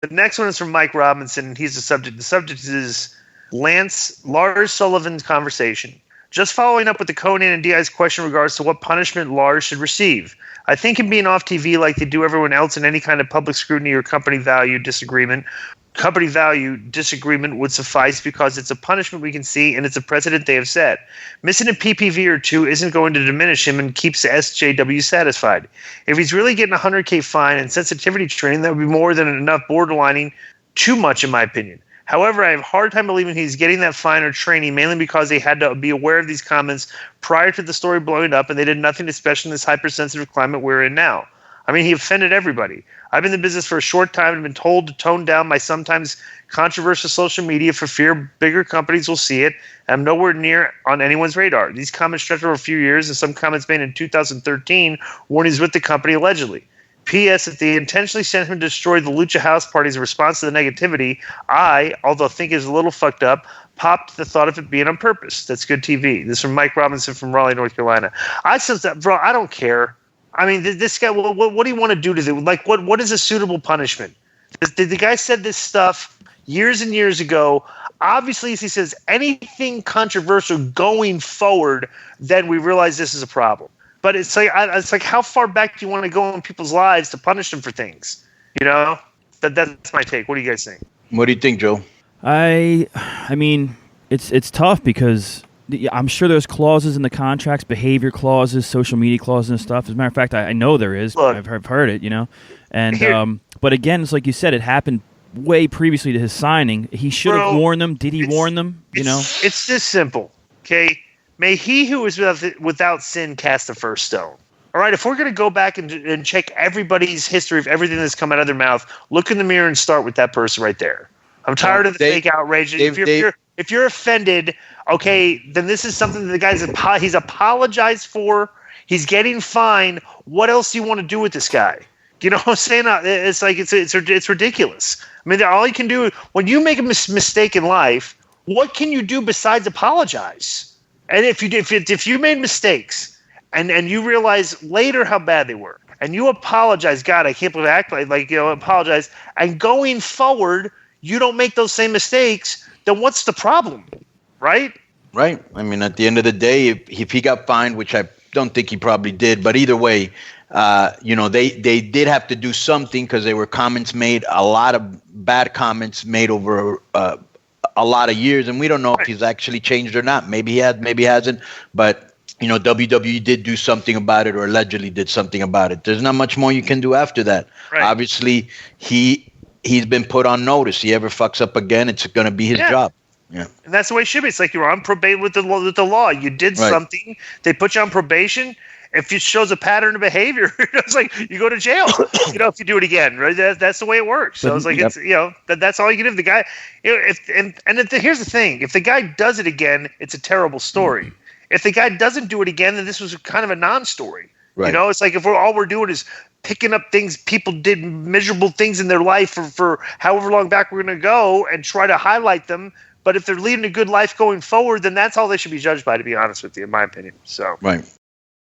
The next one is from Mike Robinson, and he's the subject. The subject is Lars Sullivan's conversation. Just following up with the Conan and Diaz question in regards to what punishment Lars should receive. I think him being off TV like they do everyone else in any kind of public scrutiny or company value disagreement would suffice because it's a punishment we can see and it's a precedent they have set. Missing a PPV or two isn't going to diminish him and keeps the SJW satisfied. If he's really getting a $100K fine and sensitivity training, that would be more than enough, borderlining too much in my opinion. However, I have a hard time believing he's getting that fine or training mainly because they had to be aware of these comments prior to the story blowing up and they did nothing special in this hypersensitive climate we're in now. I mean, he offended everybody. I've been in the business for a short time and been told to tone down my sometimes controversial social media for fear bigger companies will see it, and I'm nowhere near on anyone's radar. These comments stretch over a few years, and some comments made in 2013 when he's with the company allegedly. P.S. If they intentionally sent him to destroy the Lucha House Party as a response to the negativity, I, although I think it's a little fucked up, popped the thought of it being on purpose. That's good TV. This is from Mike Robinson from Raleigh, North Carolina. I said that, bro, I don't care. I mean, this guy, what do you want to do to them? Like, what is a suitable punishment? The guy said this stuff years and years ago. Obviously, if he says anything controversial going forward, then we realize this is a problem. But it's like how far back do you want to go in people's lives to punish them for things? You know, that's my take. What do you guys think? What do you think, Joe? I mean, it's tough because I'm sure there's clauses in the contracts, behavior clauses, social media clauses and stuff. As a matter of fact, I know there is. Look, I've heard it, you know. And but again, it's like you said, it happened way previously to his signing. He should have warned them. Did he warn them? You know, it's this simple. Okay. May he who is without sin cast the first stone. All right, if we're going to go back and check everybody's history of everything that's come out of their mouth, look in the mirror and start with that person right there. I'm tired of the fake outrage. If you're offended, okay, then this is something that the guy's he's apologized for. He's getting fined. What else do you want to do with this guy? You know what I'm saying? It's like it's ridiculous. I mean, all you can do when you make a mistake in life, what can you do besides apologize? And if you made mistakes and you realize later how bad they were and you apologize, God, I can't believe I act like apologize, and going forward you don't make those same mistakes, then what's the problem, right? Right. I mean, at the end of the day, if he got fined, which I don't think he probably did, but either way, they did have to do something because there were comments made, a lot of bad comments made over a lot of years, and we don't know if he's actually changed or not. Maybe he had, maybe he hasn't, but WWE did do something about it, or allegedly did something about it. There's not much more you can do after that. Right. Obviously, he's been put on notice. He ever fucks up again, it's going to be his job. Yeah, and that's the way it should be. It's like you're on probation with the law. You did something. They put you on probation. If it shows a pattern of behavior, it's like you go to jail. If you do it again, right? That's the way it works. So it's like that's all you can do. The guy, here's the thing: if the guy does it again, it's a terrible story. If the guy doesn't do it again, then this was kind of a non-story. Right. It's like if all we're doing is picking up things people did, miserable things in their life for however long back we're going to go, and try to highlight them. But if they're leading a good life going forward, then that's all they should be judged by, to be honest with you, in my opinion. So right.